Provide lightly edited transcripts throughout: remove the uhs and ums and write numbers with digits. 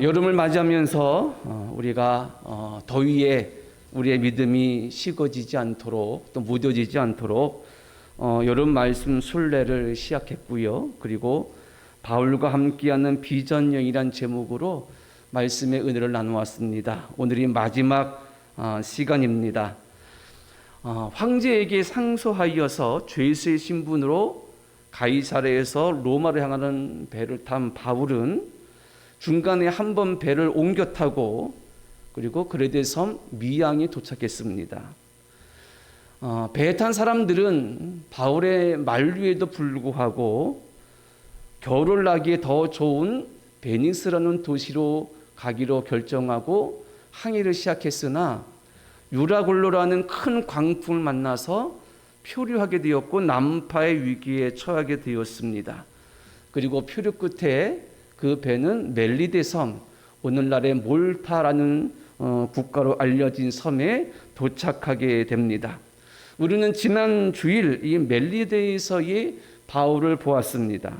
여름을 맞이하면서 우리가 더위에 우리의 믿음이 식어지지 않도록 또 무뎌지지 않도록 여름 말씀 순례를 시작했고요. 그리고 바울과 함께하는 비전여행이란 제목으로 말씀의 은혜를 나누었습니다. 오늘이 마지막 시간입니다. 황제에게 상소하여서 죄수의 신분으로 가이사랴에서 로마로 향하는 배를 탄 바울은 중간에 한 번 배를 옮겨 타고 그리고 그레데 섬 미양에 도착했습니다. 배에 탄 사람들은 바울의 만류에도 불구하고 겨울을 나기에 더 좋은 베니스라는 도시로 가기로 결정하고 항해를 시작했으나 유라굴로라는 큰 광풍을 만나서 표류하게 되었고 난파의 위기에 처하게 되었습니다. 그리고 표류 끝에 그 배는 멜리데 섬, 오늘날의 몰타라는 국가로 알려진 섬에 도착하게 됩니다. 우리는 지난 주일 이 멜리데에서의 바울을 보았습니다.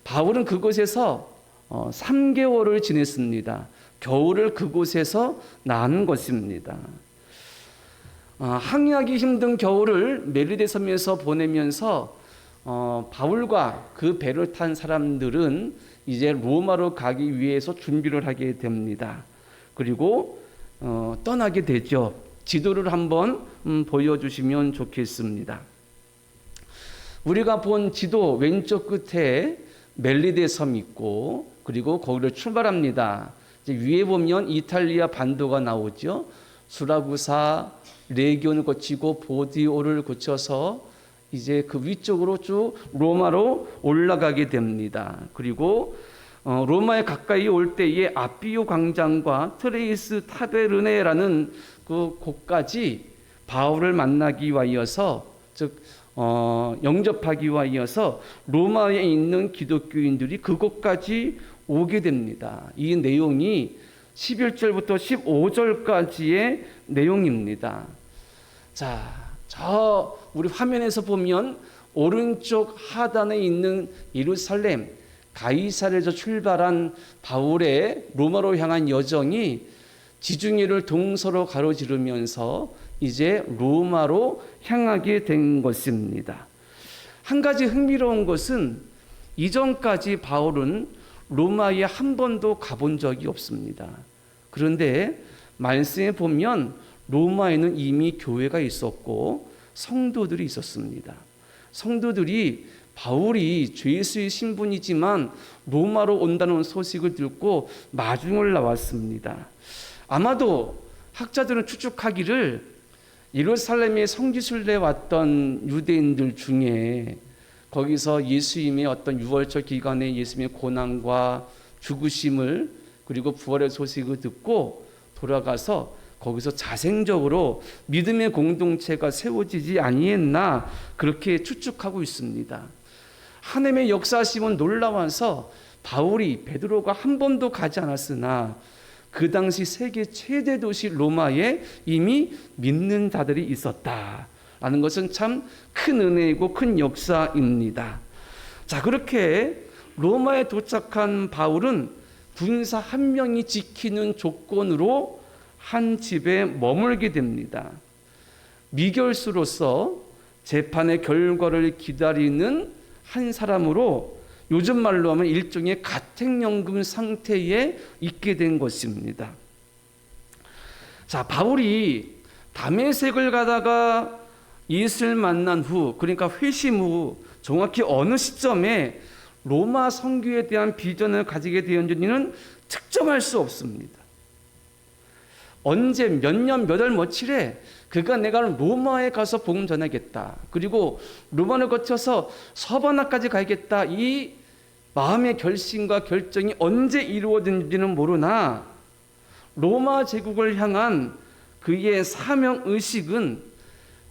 바울은 그곳에서 3개월을 지냈습니다. 겨울을 그곳에서 나는 것입니다. 항해하기 힘든 겨울을 멜리데 섬에서 보내면서 바울과 그 배를 탄 사람들은 이제 로마로 가기 위해서 준비를 하게 됩니다. 그리고 떠나게 되죠. 지도를 한번 보여주시면 좋겠습니다. 우리가 본 지도 왼쪽 끝에 멜리데 섬이 있고 그리고 거기를 출발합니다. 이제 위에 보면 이탈리아 반도가 나오죠. 수라구사, 레기온을 거치고 보디오를 거쳐서 이제 그 위쪽으로 쭉 로마로 올라가게 됩니다. 그리고 로마에 가까이 올 때에 아피오 광장과 트레이스 타베르네라는 그 곳까지 바울을 만나기 위하여서 즉 영접하기 위하여서 로마에 있는 기독교인들이 그곳까지 오게 됩니다. 이 내용이 11절부터 15절까지의 내용입니다. 자, 저 우리 화면에서 보면 오른쪽 하단에 있는 예루살렘 가이사랴에서 출발한 바울의 로마로 향한 여정이 지중해를 동서로 가로지르면서 이제 로마로 향하게 된 것입니다. 한 가지 흥미로운 것은 이전까지 바울은 로마에 한 번도 가본 적이 없습니다. 그런데 말씀에 보면 로마에는 이미 교회가 있었고 성도들이 있었습니다. 성도들이 바울이 죄수의 신분이지만 로마로 온다는 소식을 듣고 마중을 나왔습니다. 아마도 학자들은 추측하기를 예루살렘에 성지순례 왔던 유대인들 중에 거기서 예수님의 어떤 유월절 기간에 예수님의 고난과 죽으심을 그리고 부활의 소식을 듣고 돌아가서 거기서 자생적으로 믿음의 공동체가 세워지지 아니했나 그렇게 추측하고 있습니다. 하나님의 역사하심은 놀라워서 바울이 베드로가 한 번도 가지 않았으나 그 당시 세계 최대 도시 로마에 이미 믿는 자들이 있었다라는 것은 참 큰 은혜이고 큰 역사입니다. 자, 그렇게 로마에 도착한 바울은 군사 한 명이 지키는 조건으로 한 집에 머물게 됩니다. 미결수로서 재판의 결과를 기다리는 한 사람으로 요즘 말로 하면 일종의 가택연금 상태에 있게 된 것입니다. 자, 바울이 다메섹을 가다가 예수를 만난 후, 그러니까 회심 후 정확히 어느 시점에 로마 선교에 대한 비전을 가지게 되었는지는 측정할 수 없습니다. 언제 몇 년 몇 월 며칠에 그가 내가 로마에 가서 복음 전하겠다. 그리고 로마를 거쳐서 서바나까지 가야겠다. 이 마음의 결심과 결정이 언제 이루어진지는 모르나 로마 제국을 향한 그의 사명의식은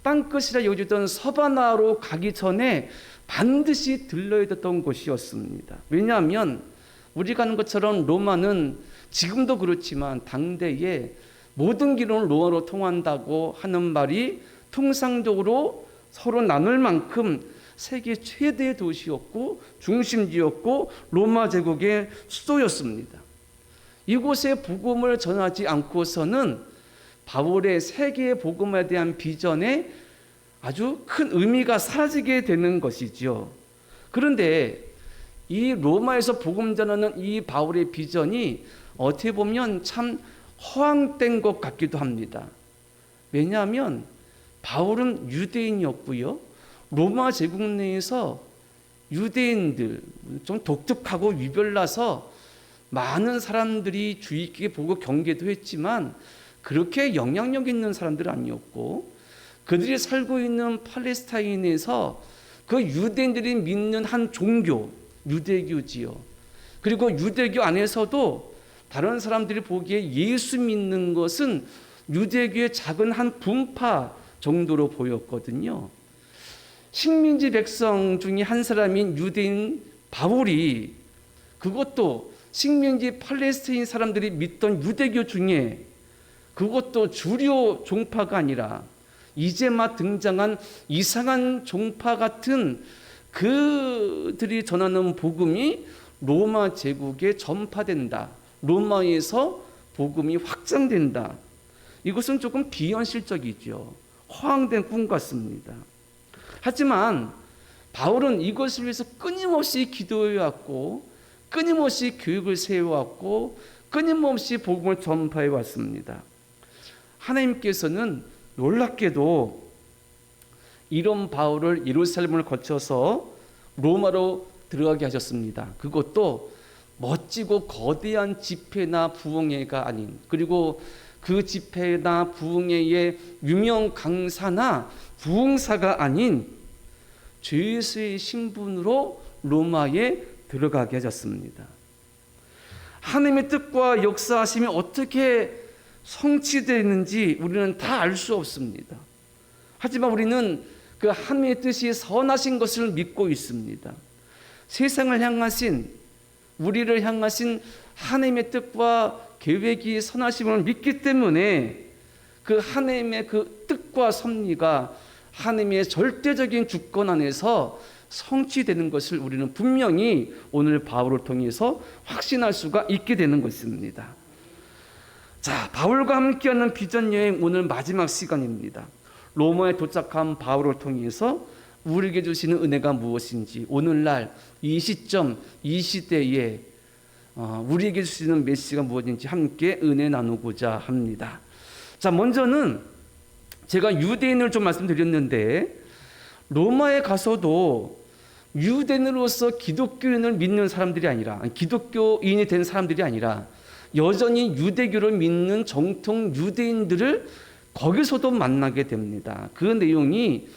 땅끝이라 여기던 서바나로 가기 전에 반드시 들러야 됐던 곳이었습니다. 왜냐하면 우리가 아는 것처럼 로마는 지금도 그렇지만 당대에 모든 길은 로마로 통한다고 하는 말이 통상적으로 서로 나눌 만큼 세계 최대 도시였고 중심지였고 로마 제국의 수도였습니다. 이곳에 복음을 전하지 않고서는 바울의 세계의 복음에 대한 비전에 아주 큰 의미가 사라지게 되는 것이죠. 그런데 이 로마에서 복음 전하는 이 바울의 비전이 어떻게 보면 참 허황된 것 같기도 합니다. 왜냐하면 바울은 유대인이었고요. 로마 제국 내에서 유대인들 좀 독특하고 위별나서 많은 사람들이 주의 깊게 보고 경계도 했지만 그렇게 영향력 있는 사람들은 아니었고, 그들이 살고 있는 팔레스타인에서 그 유대인들이 믿는 한 종교, 유대교지요. 그리고 유대교 안에서도 다른 사람들이 보기에 예수 믿는 것은 유대교의 작은 한 분파 정도로 보였거든요. 식민지 백성 중에 한 사람인 유대인 바울이, 그것도 식민지 팔레스타인 사람들이 믿던 유대교 중에, 그것도 주류 종파가 아니라 이제 막 등장한 이상한 종파 같은 그들이 전하는 복음이 로마 제국에 전파된다, 로마에서 복음이 확장된다. 이것은 조금 비현실적이죠. 허황된 꿈 같습니다. 하지만 바울은 이것을 위해서 끊임없이 기도해왔고, 끊임없이 교육을 세워왔고, 끊임없이 복음을 전파해 왔습니다. 하나님께서는 놀랍게도 이런 바울을 예루살렘을 거쳐서 로마로 들어가게 하셨습니다. 그것도 멋지고 거대한 집회나 부흥회가 아닌, 그리고 그 집회나 부흥회의 유명 강사나 부흥사가 아닌 죄수의 신분으로 로마에 들어가게 하셨습니다. 하나님의 뜻과 역사하심이 어떻게 성취되는지 우리는 다 알 수 없습니다. 하지만 우리는 그 하나님의 뜻이 선하신 것을 믿고 있습니다. 세상을 향하신, 우리를 향하신 하나님의 뜻과 계획이 선하심을 믿기 때문에 그 하나님의 그 뜻과 섭리가 하나님의 절대적인 주권 안에서 성취되는 것을 우리는 분명히 오늘 바울을 통해서 확신할 수가 있게 되는 것입니다. 자, 바울과 함께하는 비전 여행 오늘 마지막 시간입니다. 로마에 도착한 바울을 통해서 우리에게 주시는 은혜가 무엇인지, 오늘날 이 시점, 이 시대에 우리에게 주시는 메시지가 무엇인지 함께 은혜 나누고자 합니다. 자, 먼저는 제가 유대인을 좀 말씀드렸는데, 로마에 가서도 유대인으로서 기독교인을 믿는 사람들이 아니라, 기독교인이 된 사람들이 아니라 여전히 유대교를 믿는 정통 유대인들을 거기서도 만나게 됩니다. 그 내용이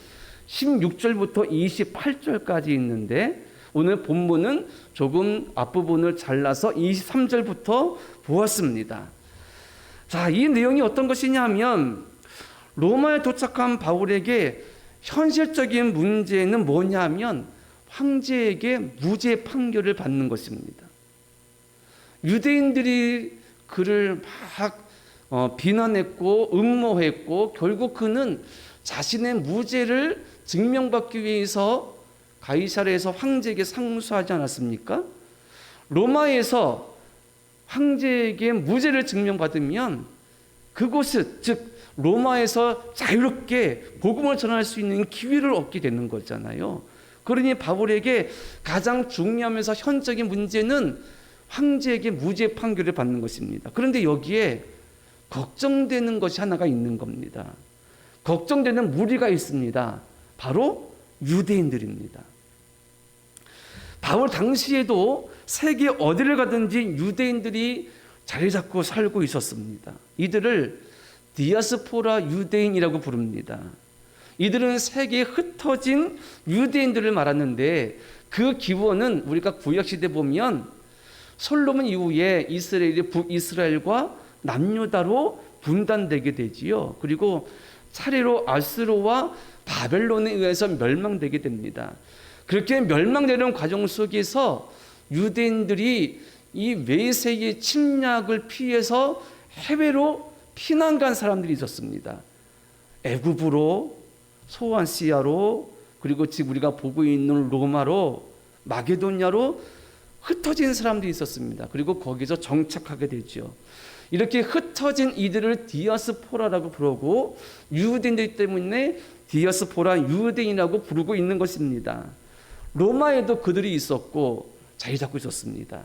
16절부터 28절까지 있는데, 오늘 본문은 조금 앞부분을 잘라서 23절부터 보았습니다. 자, 이 내용이 어떤 것이냐 하면, 로마에 도착한 바울에게 현실적인 문제는 뭐냐 하면 황제에게 무죄 판결을 받는 것입니다. 유대인들이 그를 막 비난했고 음모했고, 결국 그는 자신의 무죄를 증명받기 위해서 가이사랴에서 황제에게 상소하지 않았습니까? 로마에서 황제에게 무죄를 증명받으면 그곳은, 즉 로마에서 자유롭게 복음을 전할 수 있는 기회를 얻게 되는 거잖아요. 그러니 바울에게 가장 중요하면서 현적인 문제는 황제에게 무죄 판결을 받는 것입니다. 그런데 여기에 걱정되는 것이 하나가 있는 겁니다. 걱정되는 무리가 있습니다. 바로 유대인들입니다. 바울 당시에도 세계 어디를 가든지 유대인들이 자리 잡고 살고 있었습니다. 이들을 디아스포라 유대인이라고 부릅니다. 이들은 세계에 흩어진 유대인들을 말하는데, 그 기원은 우리가 구약시대 보면 솔로몬 이후에 이스라엘이 북이스라엘과 남유다로 분단되게 되지요. 그리고 차례로 아수르와 바벨론에 의해서 멸망되게 됩니다. 그렇게 멸망되는 과정 속에서 유대인들이 이 외세의 침략을 피해서 해외로 피난 간 사람들이 있었습니다. 애굽으로, 소아시아로, 그리고 지금 우리가 보고 있는 로마로, 마게도냐로 흩어진 사람들이 있었습니다. 그리고 거기서 정착하게 되죠. 이렇게 흩어진 이들을 디아스포라라고 부르고 유대인들 때문에 디아스포라 유대인이라고 부르고 있는 것입니다. 로마에도 그들이 있었고 자리 잡고 있었습니다.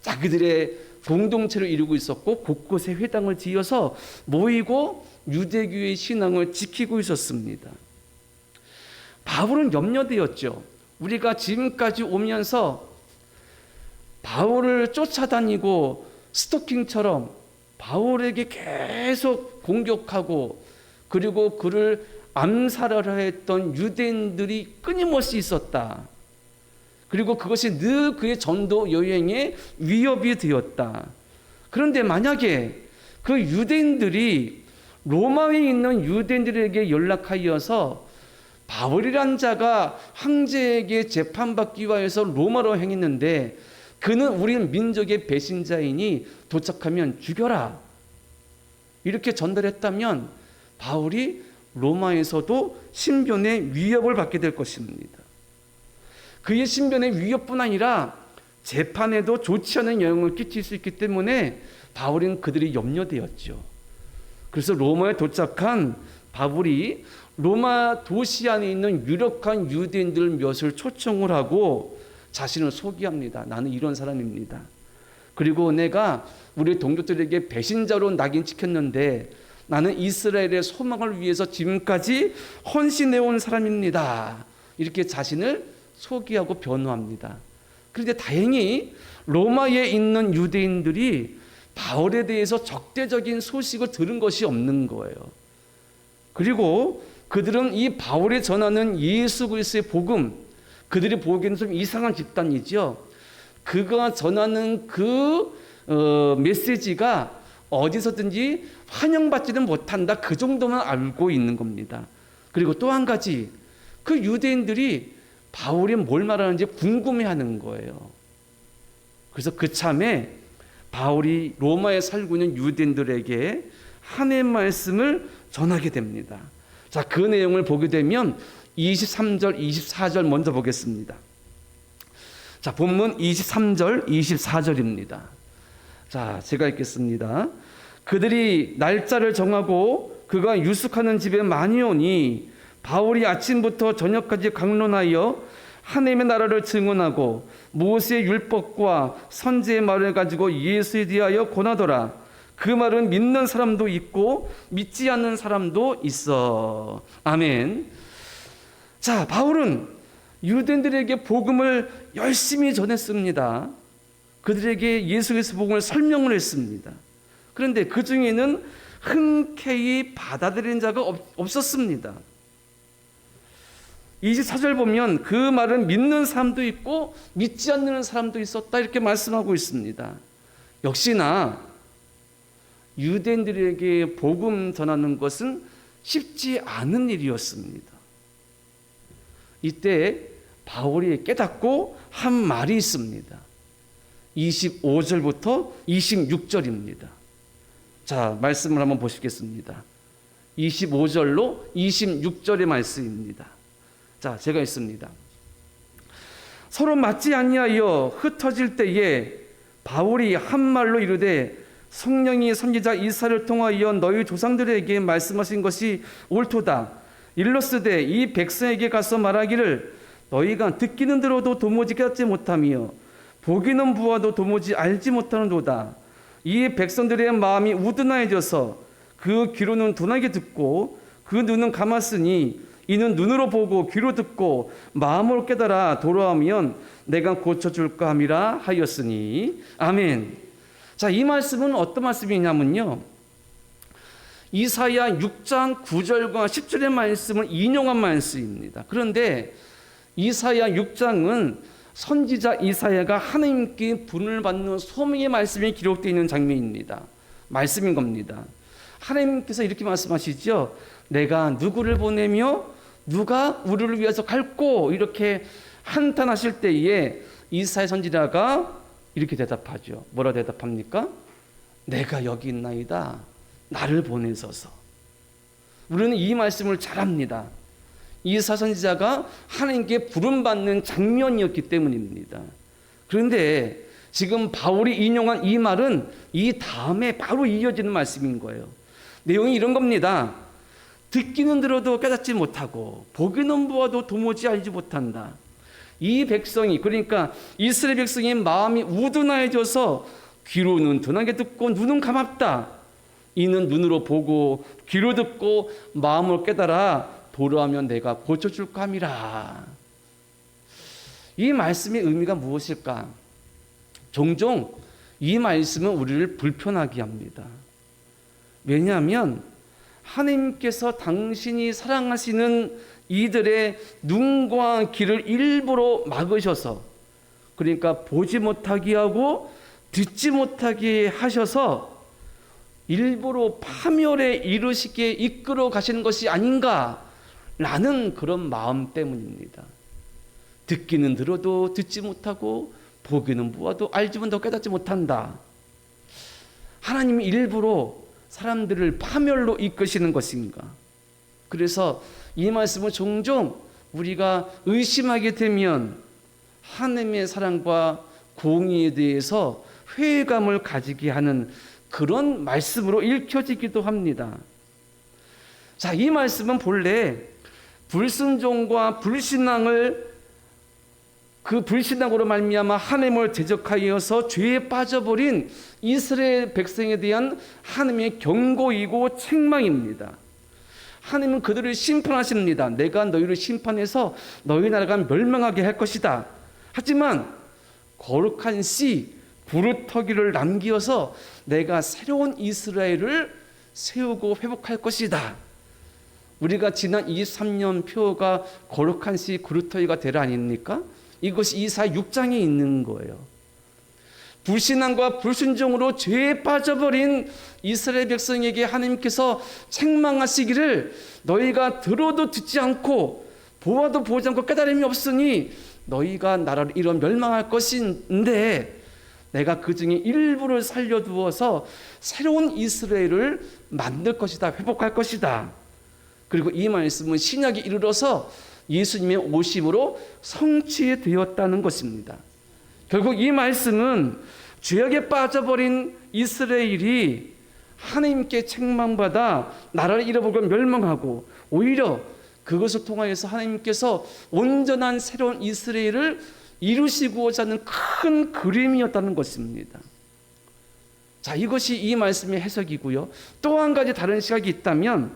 자기들의 공동체를 이루고 있었고 곳곳에 회당을 지어서 모이고 유대교의 신앙을 지키고 있었습니다. 바울은 염려되었죠. 우리가 지금까지 오면서 바울을 쫓아다니고 스토킹처럼 바울에게 계속 공격하고 그리고 그를 암살하려 했던 유대인들이 끊임없이 있었다. 그리고 그것이 늘 그의 전도 여행에 위협이 되었다. 그런데 만약에 그 유대인들이 로마에 있는 유대인들에게 연락하여서 바울이란 자가 황제에게 재판받기 위해서 로마로 행했는데 그는 우리 민족의 배신자이니 도착하면 죽여라, 이렇게 전달했다면 바울이 로마에서도 신변의 위협을 받게 될 것입니다. 그의 신변의 위협뿐 아니라 재판에도 좋지 않은 영향을 끼칠 수 있기 때문에 바울은 그들이 염려되었죠. 그래서 로마에 도착한 바울이 로마 도시 안에 있는 유력한 유대인들 몇을 초청을 하고 자신을 소개합니다. 나는 이런 사람입니다. 그리고 내가 우리 동족들에게 배신자로 낙인찍혔는데 나는 이스라엘의 소망을 위해서 지금까지 헌신해온 사람입니다. 이렇게 자신을 소개하고 변호합니다. 그런데 다행히 로마에 있는 유대인들이 바울에 대해서 적대적인 소식을 들은 것이 없는 거예요. 그리고 그들은 이 바울이 전하는 예수 그리스도의 복음, 그들이 보기에는 좀 이상한 집단이죠. 그가 전하는 그 메시지가 어디서든지 환영받지는 못한다, 그 정도만 알고 있는 겁니다. 그리고 또 한 가지, 그 유대인들이 바울이 뭘 말하는지 궁금해하는 거예요. 그래서 그참에 바울이 로마에 살고 있는 유대인들에게 하나님의 말씀을 전하게 됩니다. 자, 그 내용을 보게 되면 23절, 24절 먼저 보겠습니다. 자, 본문 23절, 24절입니다. 자, 제가 읽겠습니다. 그들이 날짜를 정하고 그가 유숙하는 집에 많이 오니 바울이 아침부터 저녁까지 강론하여 하나님의 나라를 증언하고 모세의 율법과 선지의 말을 가지고 예수에 대하여 권하더라. 그 말은 믿는 사람도 있고 믿지 않는 사람도 있어. 아멘. 자, 바울은 유대인들에게 복음을 열심히 전했습니다. 그들에게 예수 그리스도 복음을 설명을 했습니다. 그런데 그 중에는 흔쾌히 받아들인 자가 없었습니다. 24절 보면 그 말은 믿는 사람도 있고 믿지 않는 사람도 있었다, 이렇게 말씀하고 있습니다. 역시나 유대인들에게 복음 전하는 것은 쉽지 않은 일이었습니다. 이때 바울이 깨닫고 한 말이 있습니다. 25절부터 26절입니다. 자, 말씀을 한번 보시겠습니다. 25절로 26절의 말씀입니다. 자, 제가 있습니다. 서로 맞지 아니하여 흩어질 때에 바울이 한 말로 이르되 성령이 선지자 이사야를 통하여 너희 조상들에게 말씀하신 것이 옳도다. 일러스되 이 백성에게 가서 말하기를 너희가 듣기는 들어도 도무지 깨닫지 못하며 보기는 보아도 도무지 알지 못하는도다. 이 백성들의 마음이 우둔하여져서 그 귀로는 둔하게 듣고 그 눈은 감았으니 이는 눈으로 보고 귀로 듣고 마음으로 깨달아 돌아오면 내가 고쳐줄까 함이라 하였으니. 아멘. 자, 이 말씀은 어떤 말씀이냐면요, 이사야 6장 9절과 10절의 말씀을 인용한 말씀입니다. 그런데 이사야 6장은 선지자 이사야가 하나님께 분을 받는 소명의 말씀이 기록되어 있는 장면입니다. 말씀인 겁니다. 하나님께서 이렇게 말씀하시죠. 내가 누구를 보내며 누가 우리를 위해서 갈고, 이렇게 한탄하실 때에 이사야 선지자가 이렇게 대답하죠. 뭐라 대답합니까? 내가 여기 있나이다. 나를 보내소서. 우리는 이 말씀을 잘 압니다. 이사야 선지자가 하나님께 부름받는 장면이었기 때문입니다. 그런데 지금 바울이 인용한 이 말은 이 다음에 바로 이어지는 말씀인 거예요. 내용이 이런 겁니다. 듣기는 들어도 깨닫지 못하고 보기는 보아도 도무지 알지 못한다. 이 백성이, 그러니까 이스라엘 백성의 마음이 우둔하여져서 귀로는 둔하게 듣고 눈은 감았다. 이는 눈으로 보고 귀로 듣고 마음을 깨달아 돌아오면 내가 고쳐줄까 함이라. 이 말씀의 의미가 무엇일까? 종종 이 말씀은 우리를 불편하게 합니다. 왜냐하면 하나님께서 당신이 사랑하시는 이들의 눈과 귀를 일부러 막으셔서, 그러니까 보지 못하게 하고 듣지 못하게 하셔서 일부러 파멸에 이르시게 이끌어 가시는 것이 아닌가라는 그런 마음 때문입니다. 듣기는 들어도 듣지 못하고 보기는 보아도 알지 못하고 깨닫지 못한다. 하나님이 일부러 사람들을 파멸로 이끄시는 것인가? 그래서 이 말씀을 종종 우리가 의심하게 되면 하나님의 사랑과 공의에 대해서 회의감을 가지게 하는 그런 말씀으로 읽혀지기도 합니다. 자, 이 말씀은 본래 불순종과 불신앙을, 그 불신앙으로 말미암아 하나님을 대적하여서 죄에 빠져버린 이스라엘 백성에 대한 하나님의 경고이고 책망입니다. 하나님은 그들을 심판하십니다. 내가 너희를 심판해서 너희 나라가 멸망하게 할 것이다. 하지만 거룩한 씨 부르터기를 남기어서 내가 새로운 이스라엘을 세우고 회복할 것이다. 우리가 지난 23년 표가 거룩한 씨 구루터기가 되라 아닙니까? 이것이 이사 6장에 있는 거예요. 불신앙과 불순종으로 죄에 빠져버린 이스라엘 백성에게 하나님께서 책망하시기를 너희가 들어도 듣지 않고 보아도 보지 않고 깨달음이 없으니 너희가 나라를 이뤄 멸망할 것인데 내가 그 중에 일부를 살려두어서 새로운 이스라엘을 만들 것이다. 회복할 것이다. 그리고 이 말씀은 신약에 이르러서 예수님의 오심으로 성취되었다는 것입니다. 결국 이 말씀은 죄악에 빠져버린 이스라엘이 하나님께 책망받아 나라를 잃어버리고 멸망하고 오히려 그것을 통하여서 하나님께서 온전한 새로운 이스라엘을 이루시고자 하는 큰 그림이었다는 것입니다. 자, 이것이 이 말씀의 해석이고요. 또 한 가지 다른 시각이 있다면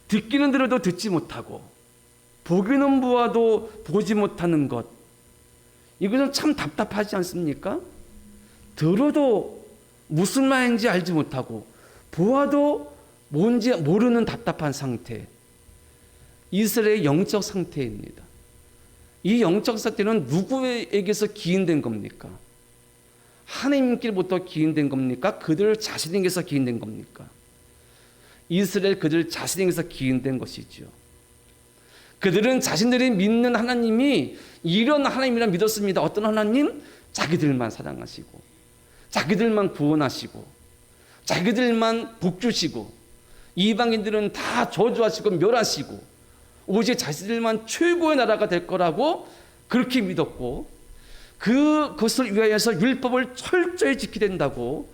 듣기는 들어도 듣지 못하고 보기는 보아도 보지 못하는 것, 이것은 참 답답하지 않습니까? 들어도 무슨 말인지 알지 못하고 보아도 뭔지 모르는 답답한 상태, 이스라엘의 영적 상태입니다. 이 영적 상태는 누구에게서 기인된 겁니까? 하나님께로부터 기인된 겁니까? 그들 자신에게서 기인된 겁니까? 이스라엘 그들 자신에게서 기인된 것이죠. 그들은 자신들이 믿는 하나님이 이런 하나님이라 믿었습니다. 어떤 하나님? 자기들만 사랑하시고 자기들만 구원하시고 자기들만 복주시고 이방인들은 다 저주하시고 멸하시고 오직 자신들만 최고의 나라가 될 거라고 그렇게 믿었고 그것을 위하여서 율법을 철저히 지켜야 된다고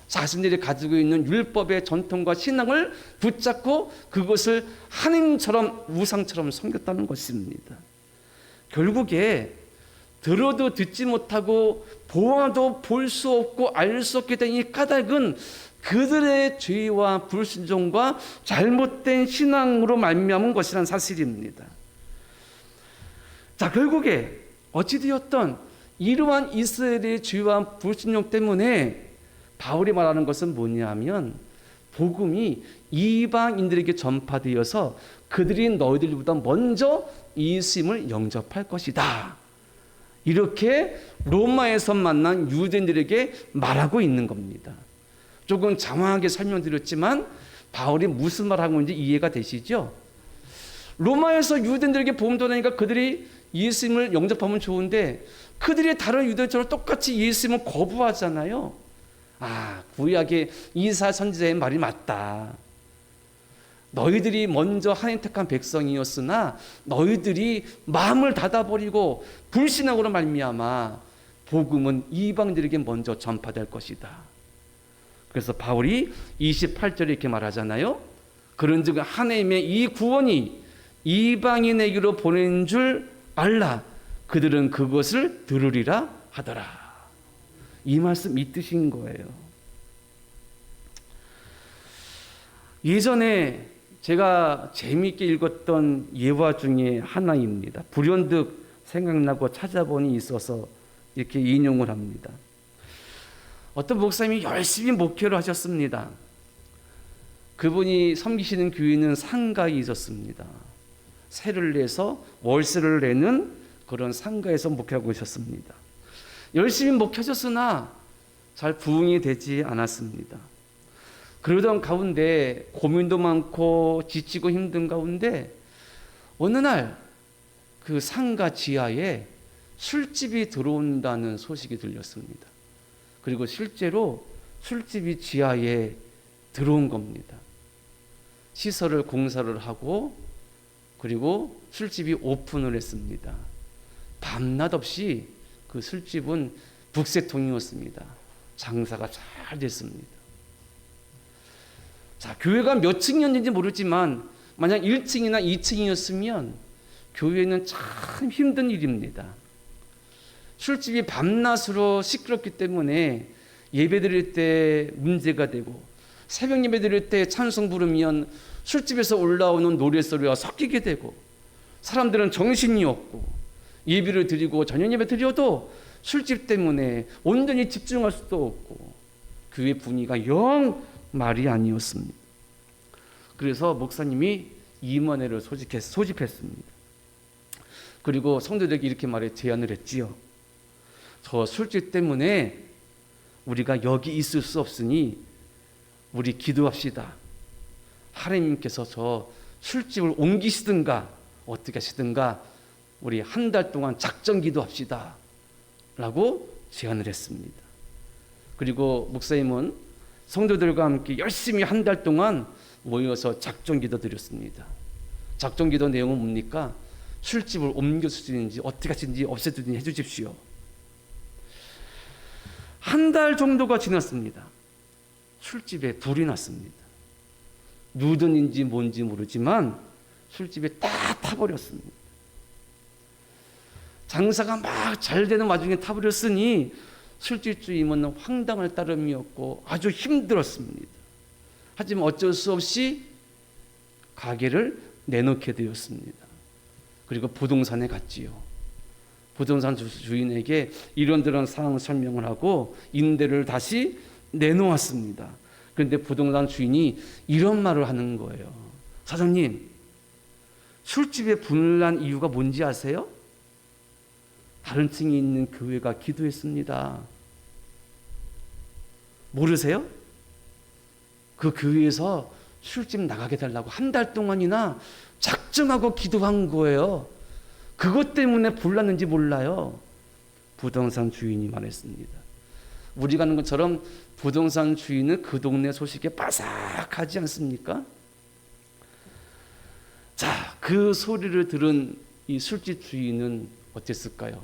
자신들이 가지고 있는 율법의 전통과 신앙을 붙잡고 그것을 하나님처럼 우상처럼 섬겼다는 것입니다. 결국에 들어도 듣지 못하고 보아도 볼 수 없고 알 수 없게 된 이 까닭은 그들의 죄와 불순종과 잘못된 신앙으로 말미암은 것이라는 사실입니다. 자, 결국에 어찌되었던 이러한 이스라엘의 죄와 불순종 때문에 바울이 말하는 것은 뭐냐면 복음이 이방인들에게 전파되어서 그들이 너희들보다 먼저 예수님을 영접할 것이다. 이렇게 로마에서 만난 유대인들에게 말하고 있는 겁니다. 조금 장황하게 설명드렸지만 바울이 무슨 말하고 있는지 이해가 되시죠? 로마에서 유대인들에게 복음 전하니까 그들이 예수님을 영접하면 좋은데 그들이 다른 유대인처럼 똑같이 예수님을 거부하잖아요. 아, 구약의 이사 선지자의 말이 맞다. 너희들이 먼저 하나님 택한 백성이었으나 너희들이 마음을 닫아버리고 불신앙으로 말미암아 복음은 이방들에게 먼저 전파될 것이다. 그래서 바울이 28절에 이렇게 말하잖아요. 그런즉 하나님의 이 구원이 이방인에게로 보낸 줄 알라. 그들은 그것을 들으리라 하더라. 이 말씀 이 뜻인 거예요. 예전에 제가 재미있게 읽었던 예화 중에 하나입니다. 불현듯 생각나고 찾아보니 있어서 이렇게 인용을 합니다. 어떤 목사님이 열심히 목회를 하셨습니다. 그분이 섬기시는 교회는 상가에 있었습니다. 세를 내서 월세를 내는 그런 상가에서 목회하고 있었습니다. 열심히 목회하셨으나 잘 부응이 되지 않았습니다. 그러던 가운데 고민도 많고 지치고 힘든 가운데 어느 날 그 상가 지하에 술집이 들어온다는 소식이 들렸습니다. 그리고 실제로 술집이 지하에 들어온 겁니다. 시설을 공사를 하고 그리고 술집이 오픈을 했습니다. 밤낮 없이 그 술집은 북새통이었습니다. 장사가 잘 됐습니다. 자, 교회가 몇 층이었는지 모르지만 만약 1층이나 2층이었으면 교회는 참 힘든 일입니다. 술집이 밤낮으로 시끄럽기 때문에 예배 드릴 때 문제가 되고 새벽 예배 드릴 때 찬송 부르면 술집에서 올라오는 노랫소리와 섞이게 되고 사람들은 정신이 없고 예배를 드리고 저녁 예배 드려도 술집 때문에 온전히 집중할 수도 없고 교회 분위기가 영 말이 아니었습니다. 그래서 목사님이 임원회를 소집했습니다. 그리고 성도들에게 이렇게 제안을 했지요. 저 술집 때문에 우리가 여기 있을 수 없으니 우리 기도합시다. 하나님께서 저 술집을 옮기시든가 어떻게 하시든가 우리 한 달 동안 작정 기도합시다 라고 제안을 했습니다. 그리고 목사님은 성도들과 함께 열심히 한 달 동안 모여서 작정 기도 드렸습니다. 작정 기도 내용은 뭡니까? 술집을 옮겨주시는지 어떻게 하시는지 없애주든지 해주십시오. 한 달 정도가 지났습니다. 술집에 불이 났습니다. 누든인지 뭔지 모르지만 술집에 딱 타버렸습니다. 장사가 막 잘 되는 와중에 타버렸으니 술집 주임은 황당할 따름이었고 아주 힘들었습니다. 하지만 어쩔 수 없이 가게를 내놓게 되었습니다. 그리고 부동산에 갔지요. 부동산 주인에게 이런저런 상황을 설명을 하고 임대를 다시 내놓았습니다. 그런데 부동산 주인이 이런 말을 하는 거예요. 사장님, 술집에 불을 난 이유가 뭔지 아세요? 다른 층에 있는 교회가 기도했습니다. 모르세요? 그 교회에서 술집 나가게 달라고 한 달 동안이나 작정하고 기도한 거예요. 그것 때문에 불났는지 몰라요. 부동산 주인이 말했습니다. 우리가 아는 것처럼 부동산 주인은 그 동네 소식에 빠삭하지 않습니까? 자, 그 소리를 들은 이 술집 주인은 어땠을까요?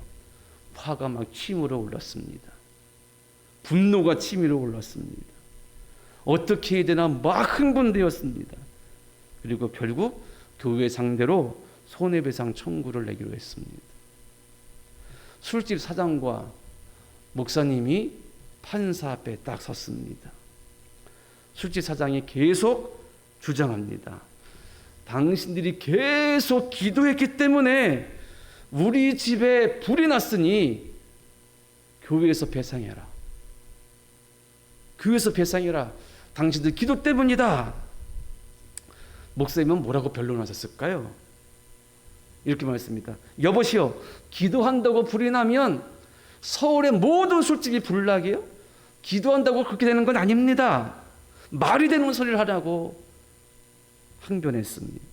화가 막 치밀어 올랐습니다. 분노가 치밀어 올랐습니다. 어떻게 해야 되나 막 흥분되었습니다. 그리고 결국 교회 상대로 손해배상 청구를 내기로 했습니다. 술집 사장과 목사님이 판사 앞에 딱 섰습니다. 술집 사장이 계속 주장합니다. 당신들이 계속 기도했기 때문에 우리 집에 불이 났으니 교회에서 배상해라. 교회에서 배상해라. 당신들 기도 때문이다. 목사님은 뭐라고 변론하셨을까요? 이렇게 말했습니다. 여보시오, 기도한다고 불이 나면 서울의 모든 술집이 불나게요? 기도한다고 그렇게 되는 건 아닙니다. 말이 되는 소리를 하라고 항변했습니다.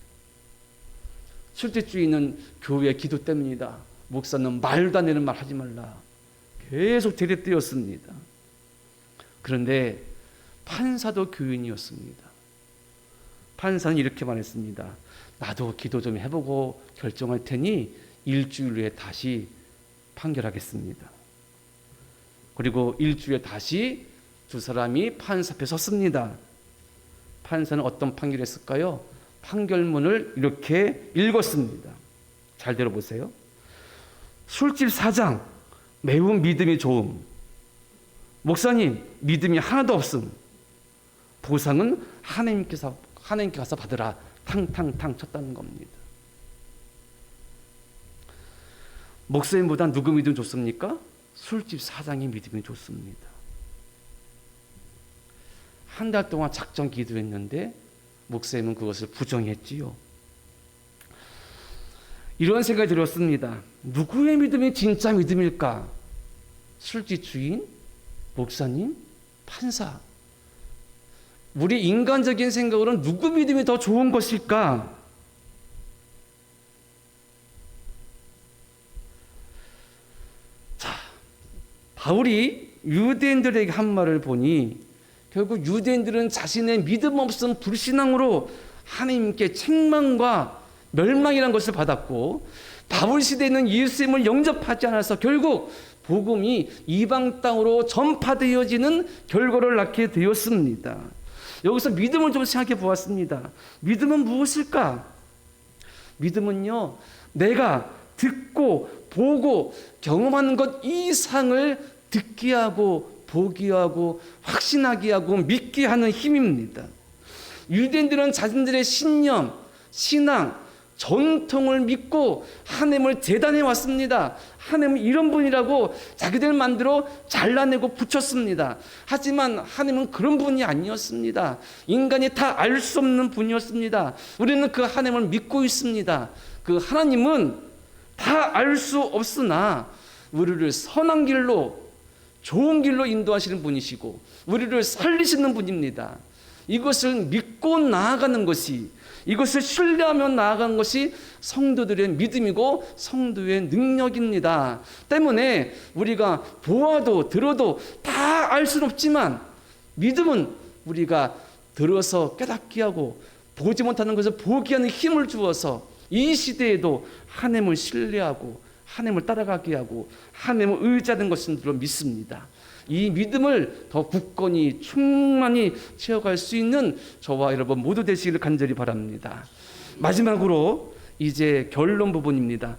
술집 주인은 교회 기도 때문이다. 목사는 말도 안 되는 말 하지 말라. 계속 대립되었습니다. 그런데 판사도 교인이었습니다. 판사는 이렇게 말했습니다. 나도 기도 좀 해보고 결정할 테니 일주일 후에 다시 판결하겠습니다. 그리고 일주일에 다시 두 사람이 판사 앞에 섰습니다. 판사는 어떤 판결을 했을까요? 판결문을 이렇게 읽었습니다. 잘 들어보세요. 술집 사장 매우 믿음이 좋음. 목사님 믿음이 하나도 없음. 보상은 하나님께 가서 받으라. 탕탕탕 쳤다는 겁니다. 목사님보다 누구 믿음이 좋습니까? 술집 사장이 믿음이 좋습니다. 한 달 동안 작정 기도했는데 목사님은 그것을 부정했지요. 이런 생각이 들었습니다. 누구의 믿음이 진짜 믿음일까? 술집 주인? 목사님? 판사? 우리 인간적인 생각으로는 누구 믿음이 더 좋은 것일까? 자, 바울이 유대인들에게 한 말을 보니 결국 유대인들은 자신의 믿음 없음 불신앙으로 하나님께 책망과 멸망이라는 것을 받았고, 바울 시대에는 예수님을 영접하지 않아서 결국 복음이 이방 땅으로 전파되어지는 결과를 낳게 되었습니다. 여기서 믿음을 좀 생각해 보았습니다. 믿음은 무엇일까? 믿음은요, 내가 듣고 보고 경험하는 것 이상을 듣게 하고 보게 하고 확신하게 하고 믿게 하는 힘입니다. 유대인들은 자신들의 신념, 신앙, 전통을 믿고 하나님을 대단해 왔습니다. 하나님은 이런 분이라고 자기들 만들어 잘라내고 붙였습니다. 하지만 하나님은 그런 분이 아니었습니다. 인간이 다 알 수 없는 분이었습니다. 우리는 그 하나님을 믿고 있습니다. 그 하나님은 다 알 수 없으나 우리를 선한 길로, 좋은 길로 인도하시는 분이시고 우리를 살리시는 분입니다. 이것을 믿고 나아가는 것이, 이것을 신뢰하며 나아가는 것이 성도들의 믿음이고 성도의 능력입니다. 때문에 우리가 보아도 들어도 다 알 수는 없지만 믿음은 우리가 들어서 깨닫게 하고 보지 못하는 것을 보게 하는 힘을 주어서 이 시대에도 하나님을 신뢰하고 하나님을 따라가게 하고 하나님을 의지하는 것인 줄 믿습니다. 이 믿음을 더 굳건히 충만히 채워갈 수 있는 저와 여러분 모두 되시기를 간절히 바랍니다. 마지막으로 이제 결론 부분입니다.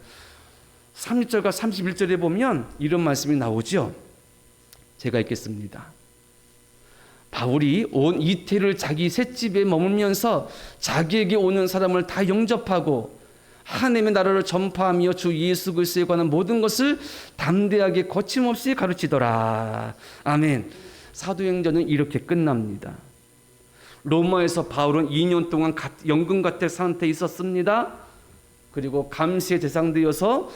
30절과 31절에 보면 이런 말씀이 나오죠. 제가 읽겠습니다. 바울이 온 이태를 자기 셋집에 머물면서 자기에게 오는 사람을 다 영접하고 하나님의 나라를 전파하며 주 예수 그리스도에 관한 모든 것을 담대하게 거침없이 가르치더라. 아멘. 사도행전은 이렇게 끝납니다. 로마에서 바울은 2년 동안 연금가택 상태에 있었습니다. 그리고 감시의 대상되어서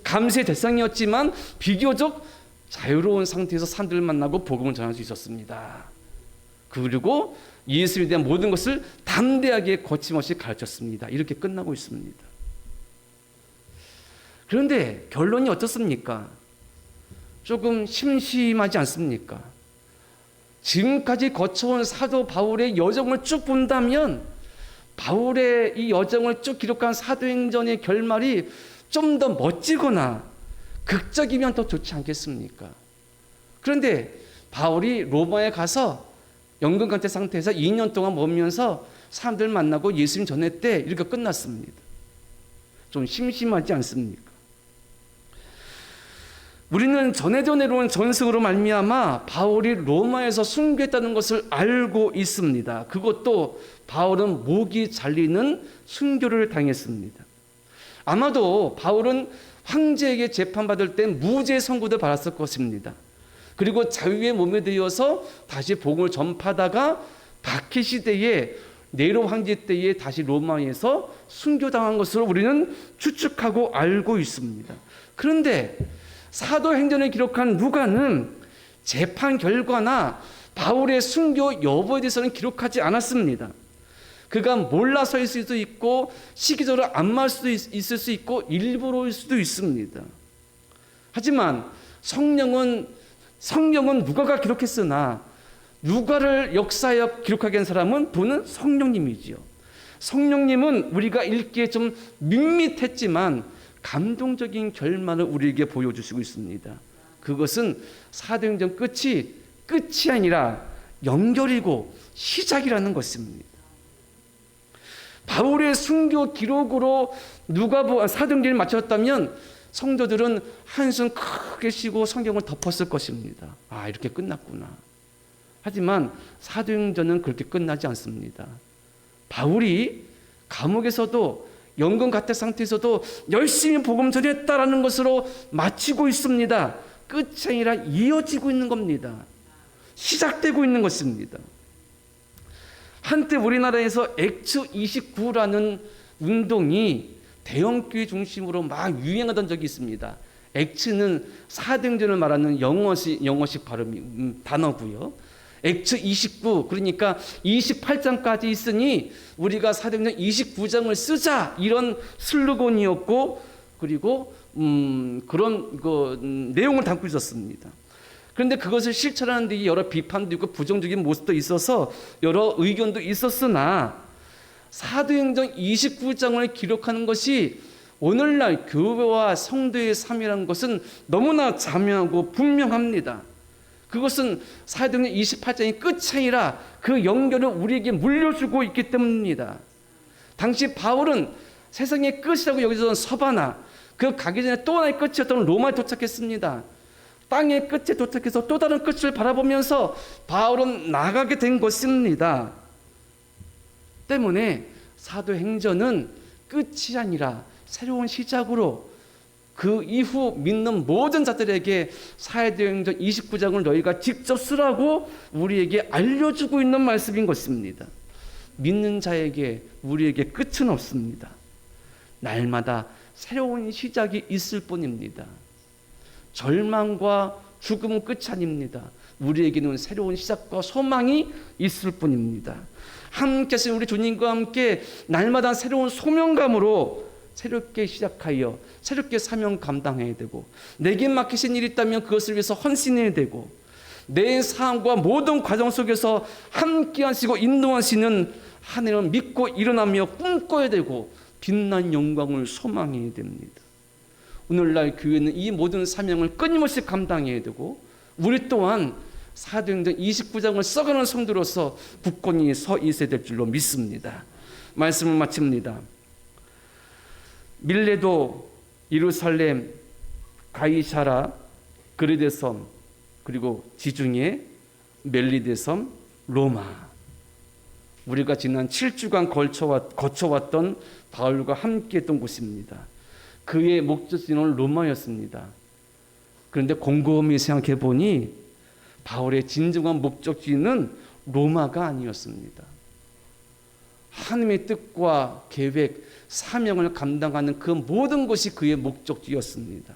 감시의 대상이었지만 비교적 자유로운 상태에서 사람들을 만나고 복음을 전할 수 있었습니다. 그리고 예수에 대한 모든 것을 담대하게 거침없이 가르쳤습니다. 이렇게 끝나고 있습니다. 그런데 결론이 어떻습니까? 조금 심심하지 않습니까? 지금까지 거쳐온 사도 바울의 여정을 쭉 본다면 바울의 이 여정을 쭉 기록한 사도행전의 결말이 좀 더 멋지거나 극적이면 더 좋지 않겠습니까? 그런데 바울이 로마에 가서 연금간택 상태에서 2년 동안 머물면서 사람들 만나고 예수님 전했대. 이렇게 끝났습니다. 좀 심심하지 않습니까? 우리는 전해져 내려온 전승으로 말미암아 바울이 로마에서 순교했다는 것을 알고 있습니다. 그것도 바울은 목이 잘리는 순교를 당했습니다. 아마도 바울은 황제에게 재판받을 때 무죄 선고도 받았을 것입니다. 그리고 자유의 몸에 되어서 다시 복음을 전파하다가 박해 시대에 네로 황제 때에 다시 로마에서 순교당한 것으로 우리는 추측하고 알고 있습니다. 그런데 사도행전을 기록한 누가는 재판 결과나 바울의 순교 여부에 대해서는 기록하지 않았습니다. 그가 몰라서일 수도 있고 시기적으로 안 맞을 수도 있을 수 있고 일부러일 수도 있습니다. 하지만 성경은 누가가 기록했으나 누가를 역사에 기록하게 한 사람은 부는 성령님이지요. 성령님은 우리가 읽기에 좀 밋밋했지만 감동적인 결말을 우리에게 보여주시고 있습니다. 그것은 사도행전 끝이 아니라 연결이고 시작이라는 것입니다. 바울의 순교 기록으로 사도행전을 마쳤다면 성도들은 한숨 크게 쉬고 성경을 덮었을 것입니다. 아, 이렇게 끝났구나. 하지만 사도행전은 그렇게 끝나지 않습니다. 바울이 감옥에서도 연금 같은 상태에서도 열심히 복음 전했다라는 것으로 마치고 있습니다. 끝이 아니라 이어지고 있는 겁니다. 시작되고 있는 것입니다. 한때 우리나라에서 액츠 29라는 운동이 대형교회 중심으로 막 유행하던 적이 있습니다. 액츠는 사도행전을 말하는 영어식 단어고요. 액츠 29, 그러니까 28장까지 있으니 우리가 사도행전 29장을 쓰자, 이런 슬로건이었고, 그리고 그런 내용을 담고 있었습니다. 그런데 그것을 실천하는 데 여러 비판도 있고 부정적인 모습도 있어서 여러 의견도 있었으나 사도행전 29장을 기록하는 것이 오늘날 교회와 성도의 삶이라는 것은 너무나 자명하고 분명합니다. 그것은 사도행전 28장이 끝이 아니라 그 연결을 우리에게 물려주고 있기 때문입니다. 당시 바울은 세상의 끝이라고 여기서는 서바나, 그 가기 전에 또 하나의 끝이었던 로마에 도착했습니다. 땅의 끝에 도착해서 또 다른 끝을 바라보면서 바울은 나가게 된 것입니다. 때문에 사도행전은 끝이 아니라 새로운 시작으로 그 이후 믿는 모든 자들에게 사도행전 29장을 너희가 직접 쓰라고 우리에게 알려주고 있는 말씀인 것입니다. 믿는 자에게 우리에게 끝은 없습니다. 날마다 새로운 시작이 있을 뿐입니다. 절망과 죽음은 끝이 아닙니다. 우리에게는 새로운 시작과 소망이 있을 뿐입니다. 함께 하신 우리 주님과 함께 날마다 새로운 소명감으로 새롭게 시작하여 새롭게 사명 감당해야 되고, 내게 맡기신 일이 있다면 그것을 위해서 헌신해야 되고, 내 삶과 모든 과정 속에서 함께 하시고 인도하시는 하나님을 믿고 일어나며 꿈꿔야 되고 빛난 영광을 소망해야 됩니다. 오늘날 교회는 이 모든 사명을 끊임없이 감당해야 되고, 우리 또한 사도행전 29장을 써가는 성도로서 굳건히 서 있어야 될 줄로 믿습니다. 말씀을 마칩니다. 밀레도, 예루살렘, 가이사라, 그레데 섬, 그리고 지중해, 멜리데 섬, 로마. 우리가 지난 7주간 거쳐왔던 바울과 함께했던 곳입니다. 그의 목적지는 로마였습니다. 그런데 곰곰이 생각해 보니 바울의 진정한 목적지는 로마가 아니었습니다. 하나님의 뜻과 계획, 사명을 감당하는 그 모든 것이 그의 목적지였습니다.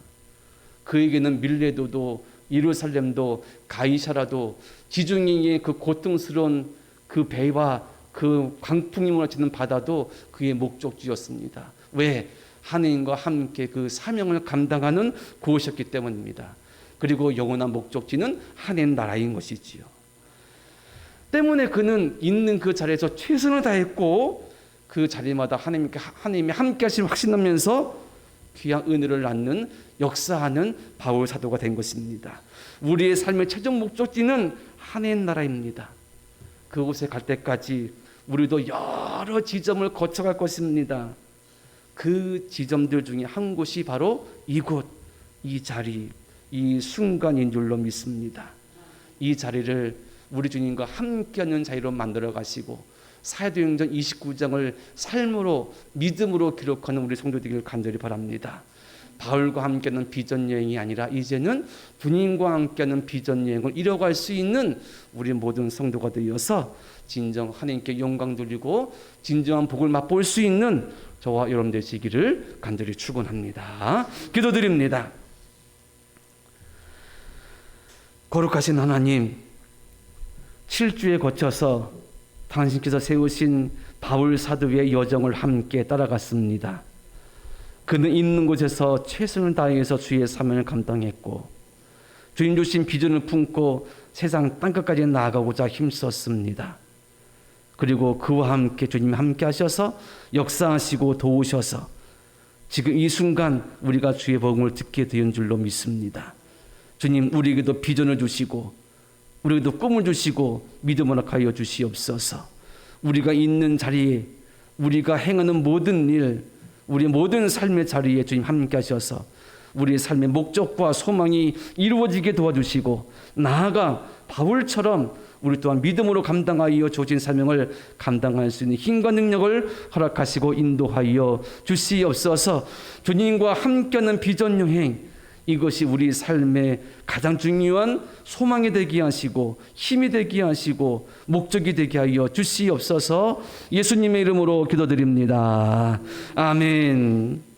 그에게는 밀레도도, 예루살렘도, 가이사라도, 지중해의 그 고통스러운 그 배와 그 광풍이 몰아치는 바다도 그의 목적지였습니다. 왜? 하나님과 함께 그 사명을 감당하는 곳이었기 때문입니다. 그리고 영원한 목적지는 하나님 나라인 것이지요. 때문에 그는 있는 그 자리에서 최선을 다했고, 그 자리마다 하나님이 함께 하심을 확신하면서 귀한 은혜를 낳는, 역사하는 바울 사도가 된 것입니다. 우리의 삶의 최종 목적지는 하나님 나라입니다. 그곳에 갈 때까지 우리도 여러 지점을 거쳐갈 것입니다. 그 지점들 중에 한 곳이 바로 이곳, 이 자리, 이 순간인 줄로 믿습니다. 이 자리를 우리 주님과 함께하는 자리로 만들어 가시고 사도행전 29장을 삶으로, 믿음으로 기록하는 우리 성도 되기를 간절히 바랍니다. 바울과 함께하는 비전 여행이 아니라 이제는 주님과 함께하는 비전 여행을 이뤄갈 수 있는 우리 모든 성도가 되어서 진정 하나님께 영광 돌리고 진정한 복을 맛볼 수 있는 저와 여러분 되시기를 간절히 축원합니다. 기도드립니다. 거룩하신 하나님, 7주에 거쳐서 당신께서 세우신 바울 사도의 여정을 함께 따라갔습니다. 그는 있는 곳에서 최선을 다해서 주의 사명을 감당했고, 주님 주신 비전을 품고 세상 땅끝까지 나아가고자 힘썼습니다. 그리고 그와 함께 주님 함께 하셔서 역사하시고 도우셔서 지금 이 순간 우리가 주의 복음을 듣게 된 줄로 믿습니다. 주님, 우리에게도 비전을 주시고 우리에게도 꿈을 주시고 믿음을 허락하여 주시옵소서. 우리가 있는 자리에, 우리가 행하는 모든 일, 우리 모든 삶의 자리에 주님 함께 하셔서 우리의 삶의 목적과 소망이 이루어지게 도와주시고, 나아가 바울처럼 우리 또한 믿음으로 감당하여 주신 사명을 감당할 수 있는 힘과 능력을 허락하시고 인도하여 주시옵소서. 주님과 함께하는 비전 여행, 이것이 우리 삶의 가장 중요한 소망이 되게 하시고 힘이 되게 하시고 목적이 되게 하여 주시옵소서. 예수님의 이름으로 기도드립니다. 아멘.